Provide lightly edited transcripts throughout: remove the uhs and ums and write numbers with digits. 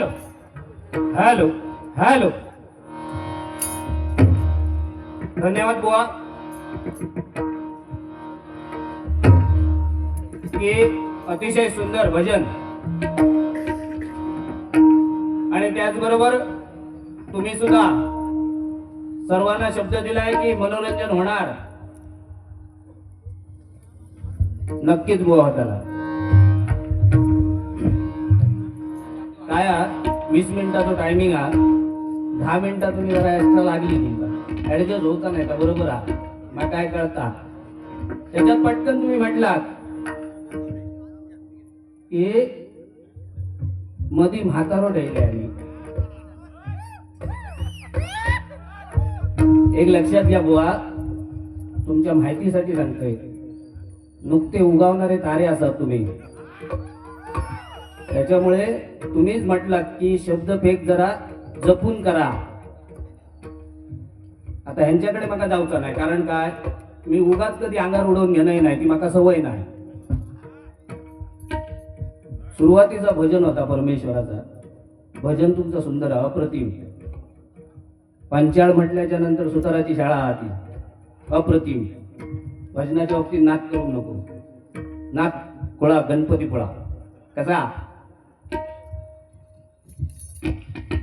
Hello hello hello. धन्यवाद बुवा. हे अतिशय सुंदर भजन आणि त्याचबरोबर तुम्ही सुद्धा सर्वांना शब्द दिलाय की मनोरंजन होणार. नक्कीच बुवा त्याला काय 20 मिनिटाचा टायमिंग हा 10 मिनिटात तुम्ही जरा एक्स्ट्रा लागली तुमचा ऍडजस्ट होता नाही का बरोबर आहे मग काय कळता त्याच्यात पटकन तुम्ही म्हटलात की मधी म्हातारो ठेवले आणि एक लक्षात घ्या बुवा तुमच्या माहितीसाठी सांगतोय नुकते उगावणारे तारे असतात तुम्ही त्याच्यामुळे तुम्हीच म्हटलात की शब्द फेक जरा जपून करा. आता ह्यांच्याकडे मला जाऊचं नाही कारण काय मी उगाच कधी अंगार उडवून घेणं नाही ती मला सवय नाही. सुरुवातीचा भजन होता परमेश्वराचा भजन तुमचं सुंदर अप्रतिम. पंचाळ म्हटल्याच्या नंतर सुताराची शाळा आती अप्रतिम. भजनाच्या बाबतीत नाच करू नको नाच कोळा गणपती पोळा कसा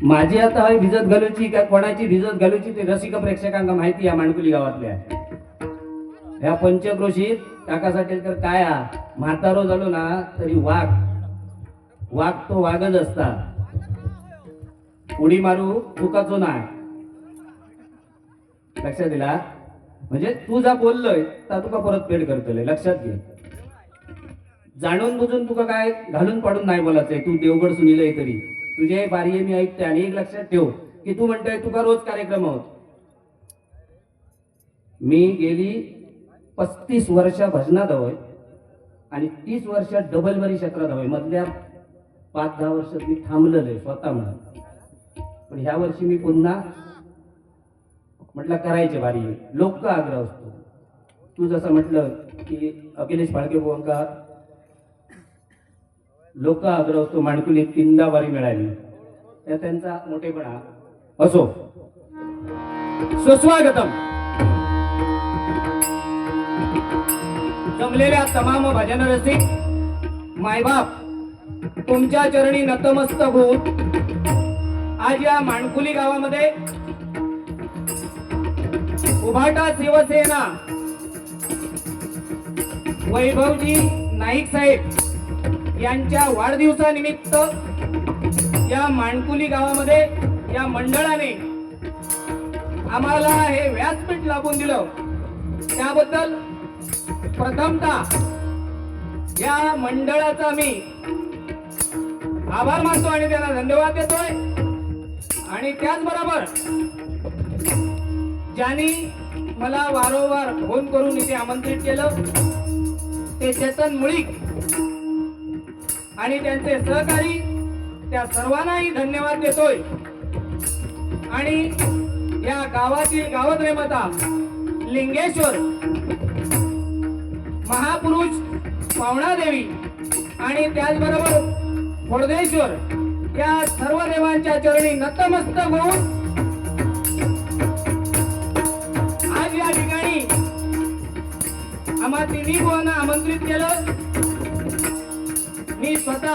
माझी आता हय भिजत घालूची का कोणाची भिजत घालूची ते रसिक प्रेक्षकांना माहिती या मांडकुली गावातल्या ह्या पंचक्रोशीत काकासाठी तर काय म्हातारो झालो ना तरी वाघ तो वाघच असता. उडी मारू चुकाचो नाही लक्षात दिला म्हणजे तू जा बोललोय तर तुका परत पेड करतले लक्षात घे. जाणून बुजून तुका काय घालून पाडून नाही बोलायचंय. तू देवगड सुनीलय तरी तुझे बारी मी ऐकते आणि एक लक्षात ठेव की तू म्हणतोय तुका रोज कार्यक्रम होत. मी गेली 35 वर्ष भजनात हवंय आणि 30 वर्ष डबल बरी क्षेत्रात हवंय. मधल्या 5-10 वर्षात मी थांबलेलो आहे स्वतः म्हणून. पण ह्या वर्षी मी पुन्हा म्हटलं करायचे बारी लोक का आग्रह असतो. तू जसं म्हटलं की अखिलेश फाळके बुवांका लोक आग्रह असतो माणकुली 3दा बारी मिळाली त्या त्यांचा मोठेपणा असो. सुस्वागतम जमलेल्या तमाम भजन रसिक मायबाप तुमच्या चरणी नतमस्तक होऊन आज या माणकुली गावामध्ये उभाटा शिवसेना वैभवजी नाईक साहेब यांच्या वाढदिवसानिमित्त या माणकुली गावामध्ये या मंडळाने आम्हाला हे व्यासपीठ लाभून दिलं त्याबद्दल प्रथमतः या मंडळाचा मी आभार मानतो आणि त्यांना धन्यवाद देतोय. आणि त्याचबरोबर ज्यांनी मला वारंवार फोन करून इथे आमंत्रित केलं ते चेतन मुळीक आणि त्यांचे सहकारी त्या सर्वांनाही धन्यवाद देतोय. आणि या गावातील गावप्रेमता लिंगेश्वर महापुरुष पावणादेवी आणि त्याचबरोबर खोडदेश्वर या सर्व देवांच्या चरणी नतमस्तक होऊन आज या ठिकाणी आम्हा तिन्ही बुवांना आमंत्रित केलं. मी स्वतः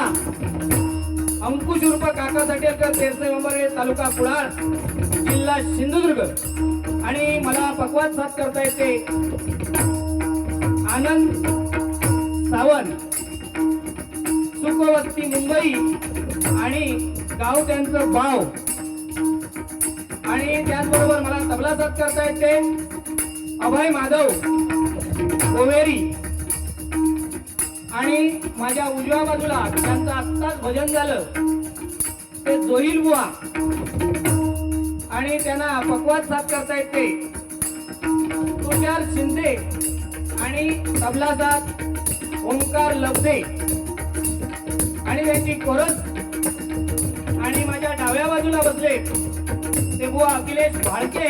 अंकुश उर्फ काका साटेकर तेरसे मेंबर तालुका कुडाळ जिल्हा सिंधुदुर्ग आणि मला पक्वाद साथ करता येते आनंद सावंत सुखवस्ती मुंबई आणि गाव त्यांचं बाव. आणि त्याचबरोबर मला तबला साथ करता येते अभय माधव गोवेरी आणि माझ्या उजव्या बाजूला त्यांचं आत्ताच भजन झालं ते जोहिल बुवा आणि त्यांना पक्वाद साथ करता येते तुषार शिंदे आणि तबला साथ ओंकार लब्धे आणि त्यांची कोरस. आणि माझ्या डाव्या बाजूला बसले ते बुवा अखिलेश भाळके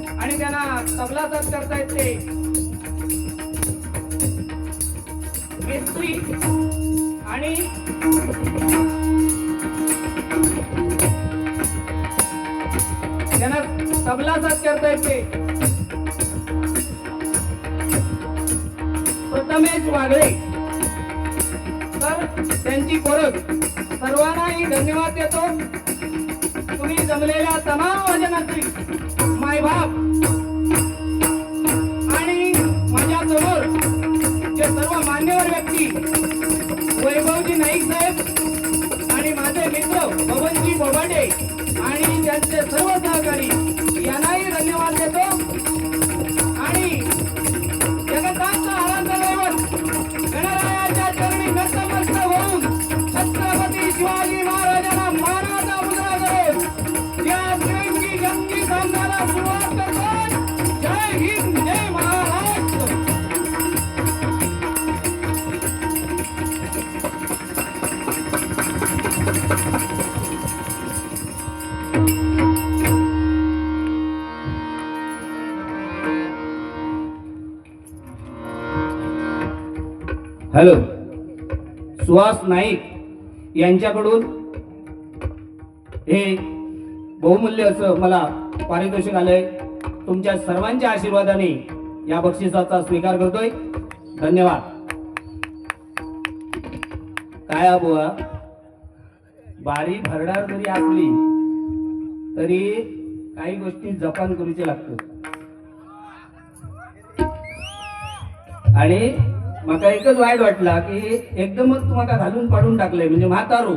आणि त्यांना तबला साथ करता येते मेस्त्री आणि तबला साथ करतायत ते प्रथमेश वागळे, तर त्यांची परत सर्वांनाही धन्यवाद देतो. तुम्ही जमलेल्या तमाम वजनाची मायबाप आणि माझ्या समोर जे सर्व मान्यवर व्यक्ती वैभवजी नाईक साहेब आणि माझे मित्र भवनजी बोबाडे आणि त्यांचे सर्व सहकारी यांनाही धन्यवाद देतो. आणि जगतांचा आराध्य दैवत गणरायाच्या चरणी नतमस्तक होऊन छत्रपती शिवाजी महाराजांना मानाचा मुजरा करून या तिरंगी जंगी सामन्याला सुरुवात करतो. जय हिंद, जय महाराष्ट्र. हॅलो, सुहास नाईक यांच्याकडून हे बहुमूल्य असं मला पारितोषिक आलंय. तुमच्या सर्वांच्या आशीर्वादाने या बक्षिसाचा स्वीकार करतोय. धन्यवाद. काय बुवा, बारी भरडार जरी असली तरी काही गोष्टी जपान करूचे लागतात. आणि मला एकच वाईट वाटला की एकदमच तुम्हाला घालून पाडून टाकलंय, म्हणजे म्हातारो.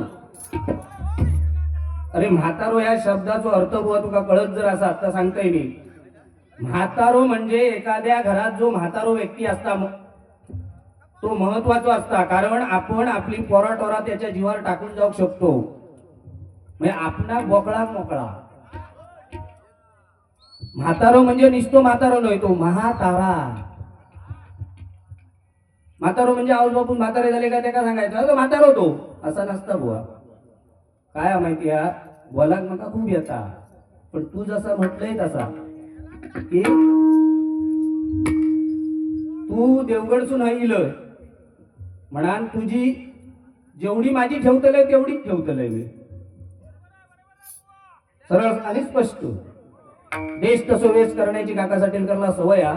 अरे म्हातारो या शब्दाचा अर्थ बुवा तुका कळत जर असा आता सांगता येईल. म्हातारो म्हणजे एखाद्या घरात जो म्हातारो व्यक्ती असता तो महत्वाचा असता, कारण आपण आपली पोराटोरा त्याच्या जीवावर टाकून जाऊ शकतो. म्हणजे आपला बोकळा मोकळा. म्हातारो म्हणजे निस्तो म्हातारो नाही, तो महातारा. म्हातारो म्हणजे आऊस बापून म्हातारे झाले का ते का सांगायचं म्हातारो तो असा नसता बुवा. काय माहिती आहे, बोलाक नका खूप येता, पण तू जसा म्हटलंय तसा की तू देवगडसून येईल म्हणा, तुझी जेवढी माझी ठेवतलंय तेवढीच ठेवतलंय मी. सरळ आणि स्पष्ट. देश तसो वेश करण्याची काकासाठी करला सवया.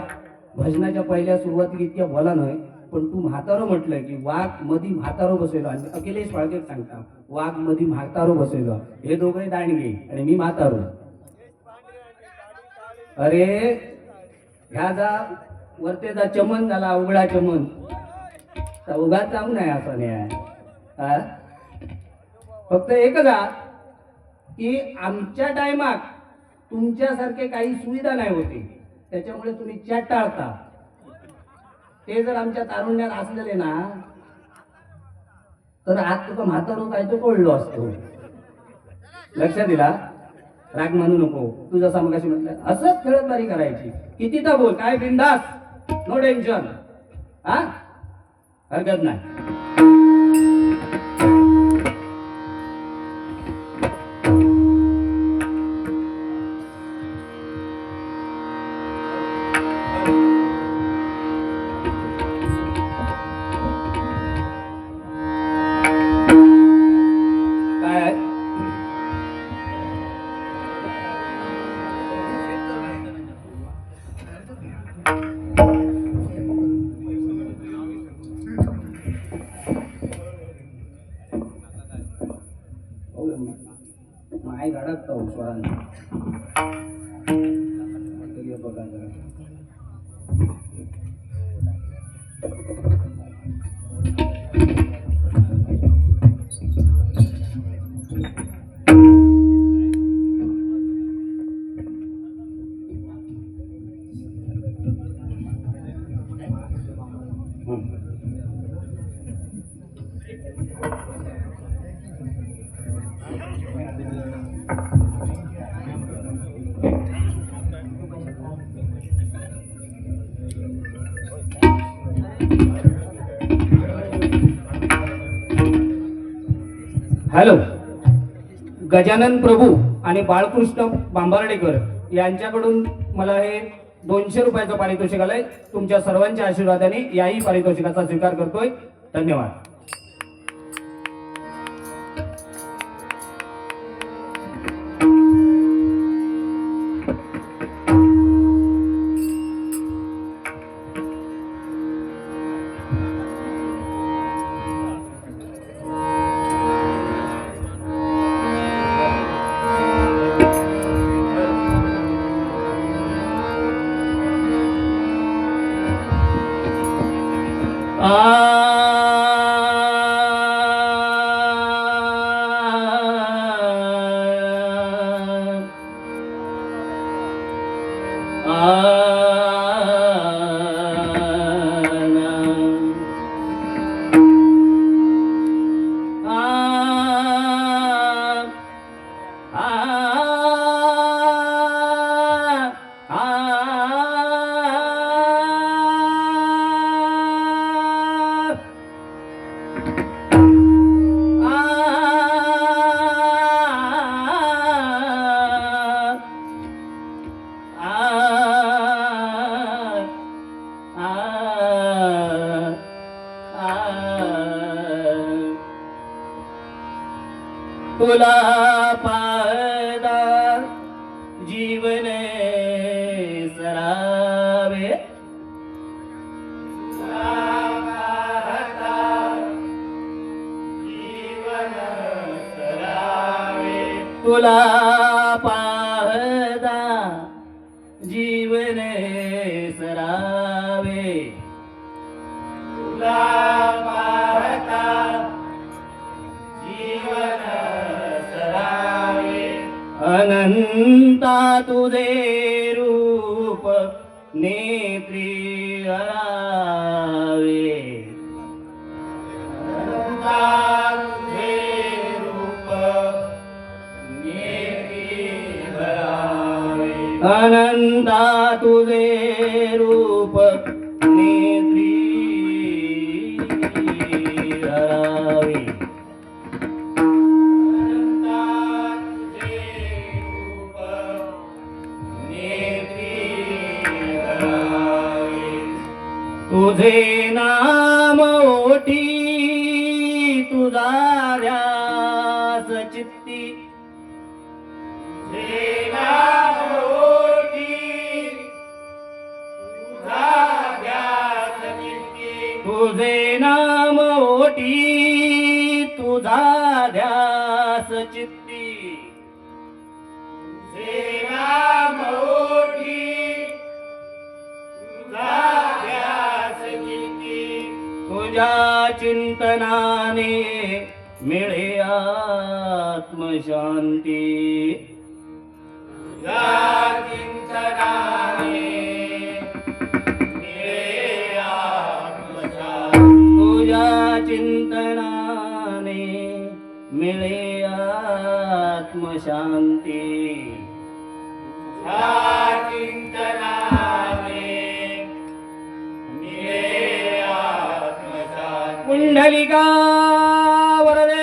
भजनाच्या पहिल्या सुरुवाती इतक्या बोला नाही, पण तू म्हातारो म्हटलंय की वाघ मधी म्हातारो बसवलो. आणि अखिलेश फाळके सांगता वाघ मधी म्हातारो बसवलो. हे दोघे दांडगे आणि मी म्हातारो. अरे ह्या जा वरतेचा चमन झाला, उघडा चमन उगा चांगू नाही असं नाही. फक्त एकच की आमच्या टायमात तुमच्यासारखे काही सुविधा नाही होती, त्याच्यामुळे तुम्ही चॅट टाळता. ते जर आमच्या तारुण्यात असलेले ना तर आज तुका म्हातारो काय तो कळलो असतो. लक्षात दिला. राग मानू नको. तू जसा मगाशी म्हटलं असंच खेळत बारी करायची. किती तर बोल, काय बिंदास, नो टेन्शन. हा हरकत नाही. माय गाडत स्वरांना बघा. हॅलो, गजानन प्रभू आणि बाळकृष्ण बांबार्डेकर यांच्याकडून मला हे 200 रुपयाचं पारितोषिक आलंय. तुमच्या सर्वांच्या आशीर्वादाने याही पारितोषिकाचा स्वीकार करतोय. धन्यवाद. तुला पाहता जीवन सरावे, तुला पाहता जीवन सरावे, तुला पाहता जीवन सरावे, अनंता तुझे रूप नेत्री हरावे, अनंता तुझे रूप नेत्री हरावे, अनंता तुझे रूप नेत्री हरावे, तुझे नाम ओठी तुझा ध्यास चित्ती, तुझे नाम तुझे नाम ओटी तुझा ध्यास चित्ती, तुझे नाम ओटी तुझा ध्यास चित्ती, तुझ्या चिंतनाने मिळे आत्मशांती, तुझ्या चिंतनाने चिंतनाने मिळे आत्मशांती, चिंतनाने मिळे आत्मशांती, कुंडलिका वरदे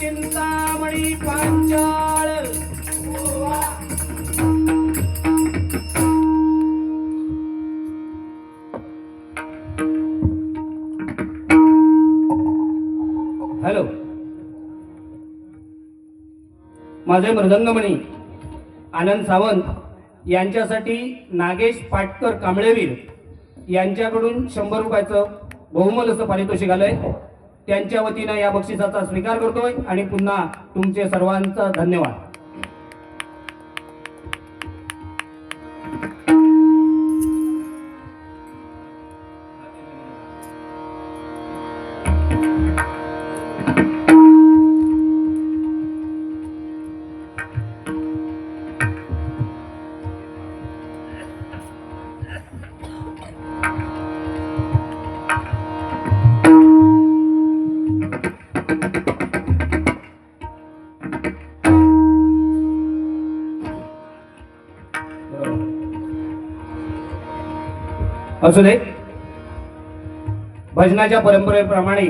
चिंतामणी पांचाळ हॅलो, माझे मृदंगमणी आनंद सावंत यांच्यासाठी नागेश पाटकर कांबळेवीर यांच्याकडून 100 रुपयाचं बहुमोल असं पारितोषिक आलंय. त्यांच्या वतीनं या बक्षिसाचा स्वीकार करतोय आणि पुन्हा तुमचे सर्वांचा धन्यवाद. असू दे, भजनाच्या परंपरेप्रमाणे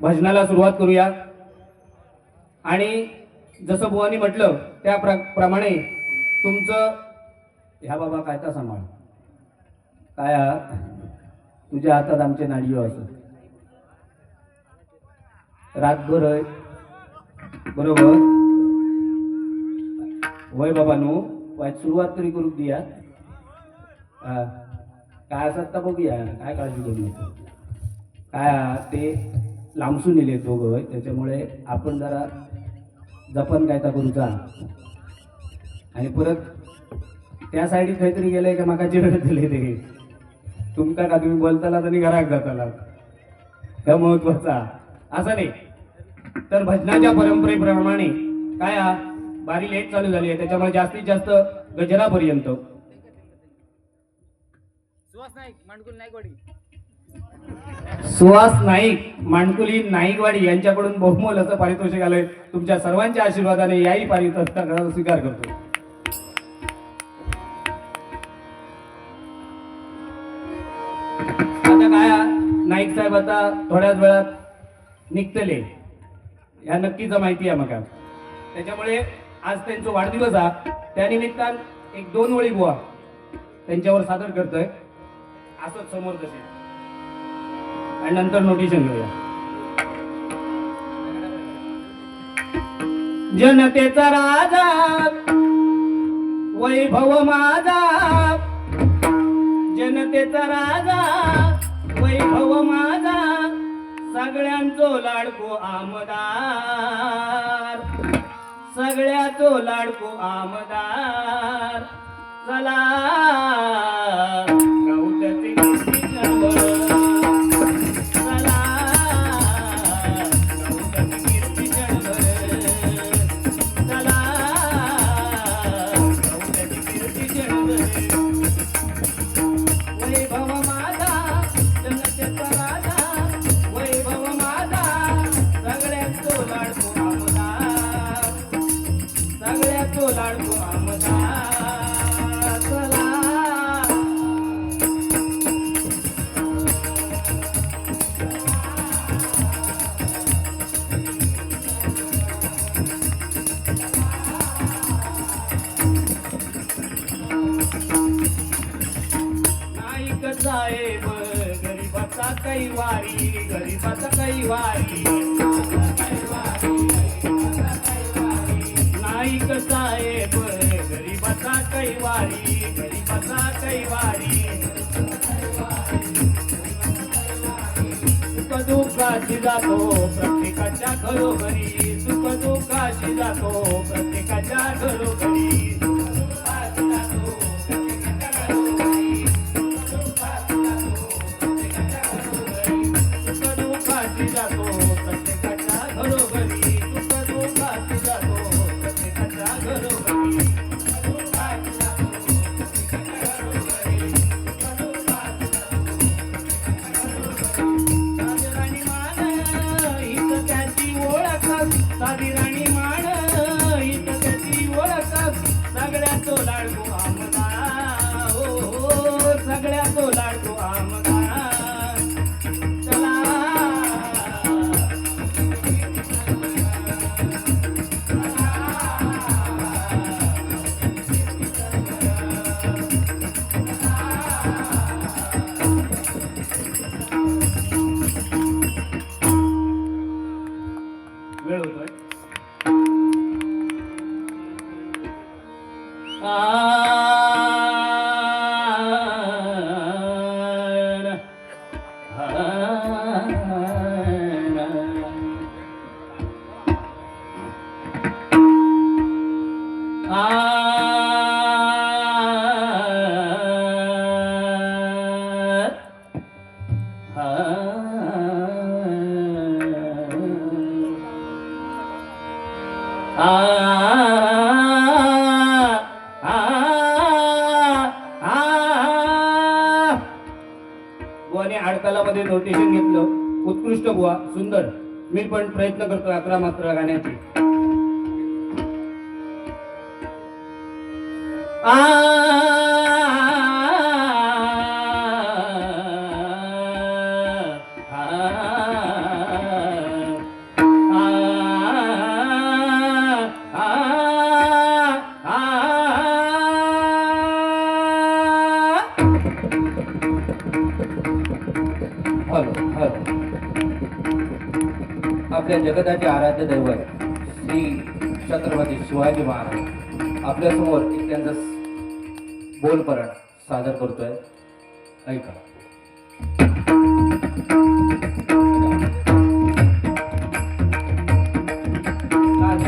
भजनाला सुरुवात करूया. आणि जसं बुवानी म्हटलं त्याप्रमाणे तुमचं ह्या बाबा काय का सांभाळ काय तुझ्या हातात आमचे नाडियो असत रातभर आहे बरोबर वय बाबा नो वाईट सुरुवात तरी करू दिया. काय असत तर बघूया, काय काळजी करू नको. काय ते लांबसून येतो गय, त्याच्यामुळे आपण जरा जपन काय तुमचा आणि परत त्या साईडीत काहीतरी गेलंय का माका चिरड दिले ते तुमका का तुम्ही बोलताला आणि घरात जाताला हा महत्वाचा असं नाही. तर भजनाच्या परंपरेप्रमाणे काय हा बारी लेट चालू झाली आहे त्याच्यामुळे जास्तीत जास्त गजरापर्यंत सुहास नाईक मांडकुली नाईकवाडी यांच्याकडून बहुमोल असं पारितोषिक आलंय. तुमच्या सर्वांच्या आशीर्वादाने याही पारितोषिकाचा स्वीकार करतो. आता काय नाईक साहेब आता थोड्याच वेळात निघतले या नक्कीच माहिती आहे मग त्याच्यामुळे आज त्यांचा वाढदिवस हा त्यानिमित्तान एक 2 ओळी बुवा त्यांच्यावर सादर करतोय असंच समोर तसे आणि नंतर नोटिशन घेऊया. जनतेचा राजा वैभव माझा जनतेचा राजा वैभव माझा सगळ्यांचो लाडको आमदार सगळ्याचो लाडको आमदार चला गौतची कीर्ती चला गौतची कीर्ती चला गौतची कीर्ती वैभव माझा जनतेचा राजा वैभव माझा सगळ्यांचो लाडको आमदार सगळ्याचो लाडको आमदार चला नाईक साहेब गरीबाचा कैवारी गरीबाचा कैवारी नाईक साहेब गरीबाचा कैवारी गरीबाचा कैवारी सुख दुःखाशी जातो प्रत्येकाच्या घरोघरी सुख दुःखाशी जातो प्रत्येकाच्या घरोघरी जातो प्रत्येकाच्या घरोघरी सुख दुःखाची जातो प्रत्येकाच्या घरोघरी साधी मान हीच त्याची ओळख साधी राणी मान हीच त्याची ओळख सगळ्याचो लाडको आमदार हो सगळ्याचो लाडको आमदार चला वेळ होतोय बुवाने आडकालामध्ये नोटेशन घेतलं उत्कृष्ट बुवा सुंदर मी पण प्रयत्न करतो 11 मात्रा गाण्याची आपल्या जगताचे आराध्य दैवत श्री छत्रपती शिवाजी महाराज आपल्या समोर एक त्यांचा बोलपरण सादर करतोय ऐका. ताज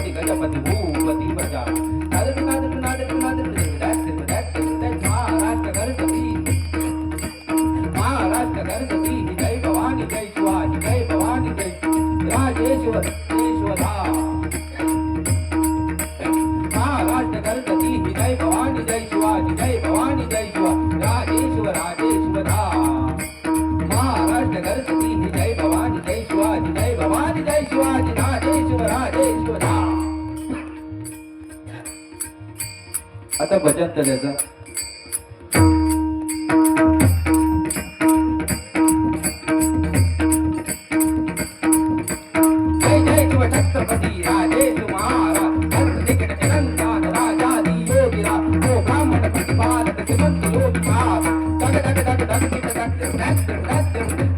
गणपती गणपती भूपती बजा नादक नादक नादक नादक महाराष्ट्र गणपती जय भवानी जय शिवाजी जय भवानी जय राजेश्वर यशोदा महाराष्ट्र गणपती जय भवानी जय शिवाजी जय भवानी जय शिवा राजेश्वर राजेश्वरा महाराष्ट्र गणपती जय भवानी जय शिवाजी जय भवानी जय शिवाजी राजेश्वर राजेश्वरा. आता भजन त्याचं जय जय शिव छत्रपती राजेश महाराज तिकट चिरंतन राजादी योगिरा ओ ब्राह्मण प्रतिपालक श्रीमंत योगी महाराज दग दग दग दग दग दग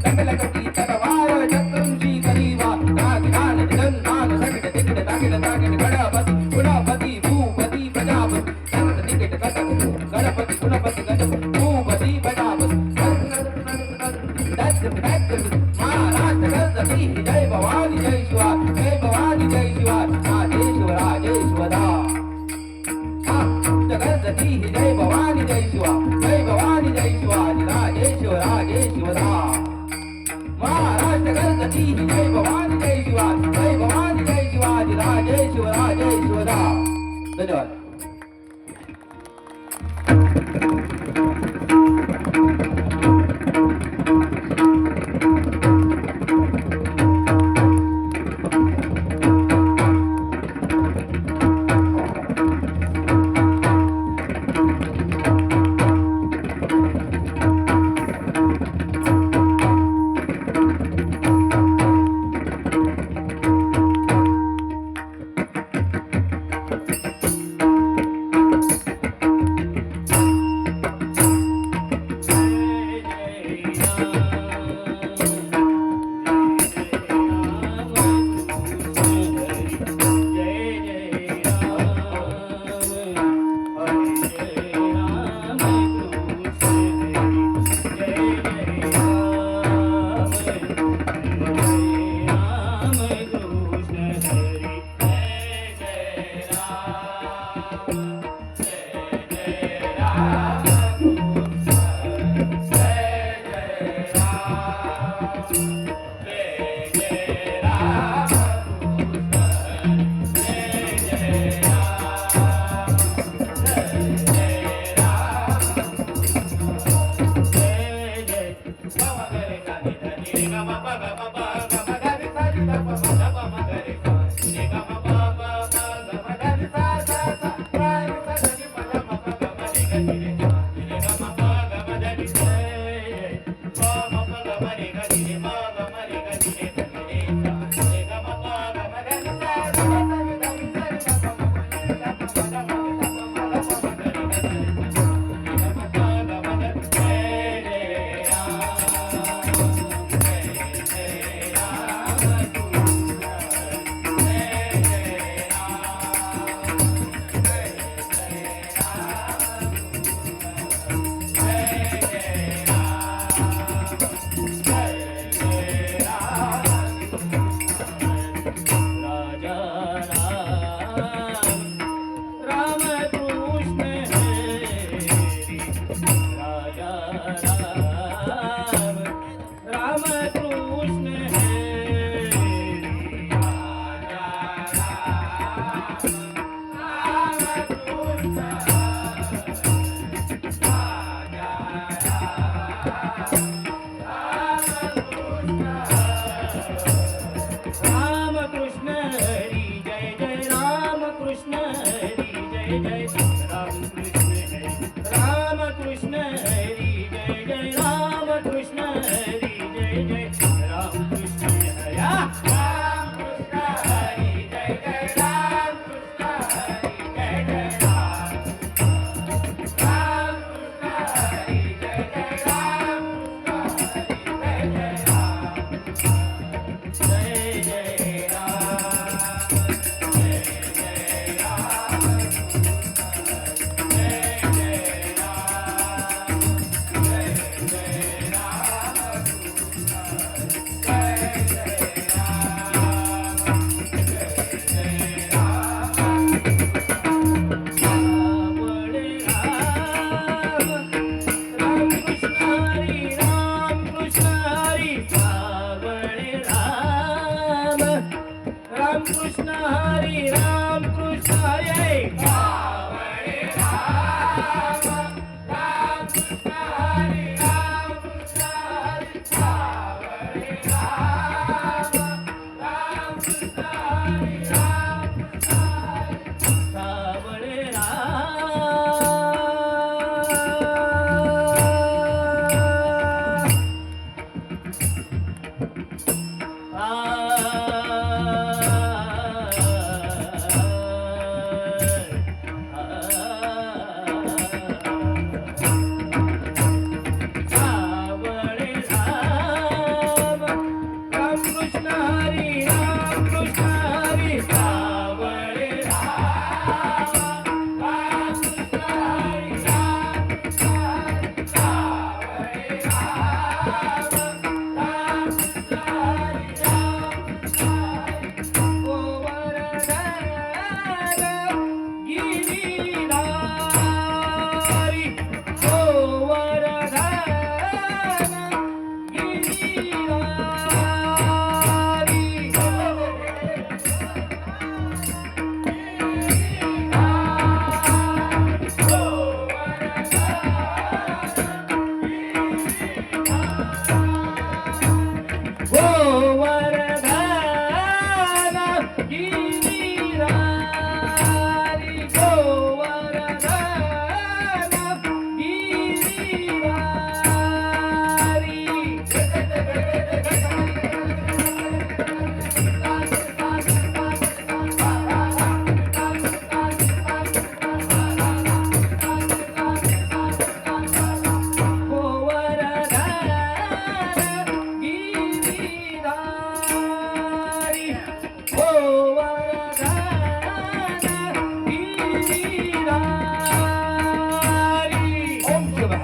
दग लगती तलवार चक्रम श्री करीवा नागिनान निरंतान सगड तिकट तागिड तागिड गणपति गुणपति भूपति प्रजापति सगड तिकट कटक गणपति गुणपति गणपति भूपति प्रजापति महाराष्ट्र गणपति जय भवानी जय शिवा जय भवानी जय शिवा राजेश्वर राजेश्वरा गणपति जय भवानी जय शिवा जय भवानी जय शिवाजी राजेश्वर राजेश्वरा महाराष्ट्र गणपति जय भवानी जय शिवा जय भवानी जय शिवाजी राजेश्वर राजेश्वरा. धन्यवाद.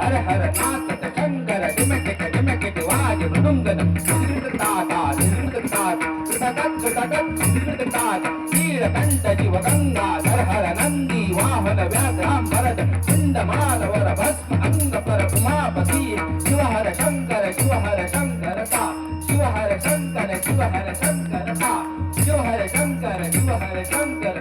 हर हर नाथ शंकर डिमटिक डिमटिक वाज मृदुंगन ताता नीलकंठ जीव गंगा हर हर नंदी वाहन व्याघ्राम भरत कुंड मानवर भस्म अंग पर उमापति शिव हर शंकर का शिव हर शंकर का शिव हर शंकर का शिव हर शंकर शिव हर शंकर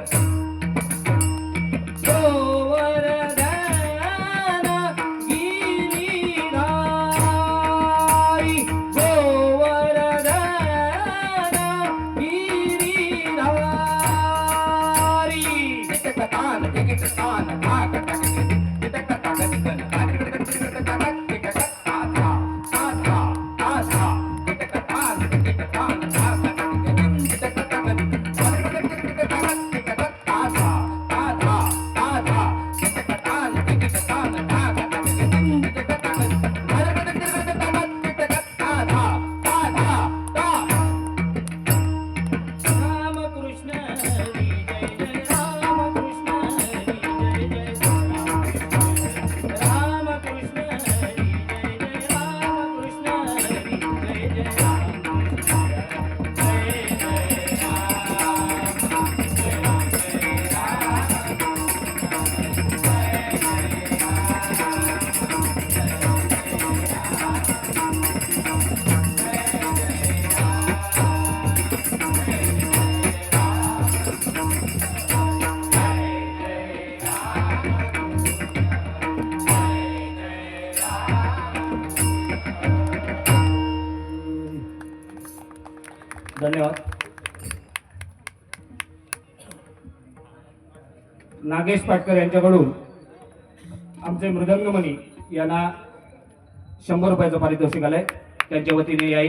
धन्यवाद. नागेश पाटकर यांच्याकडून आमचे मृदंगमणी यांना 100 रुपयाचं पारितोषिक आलंय. त्यांच्या वतीने याही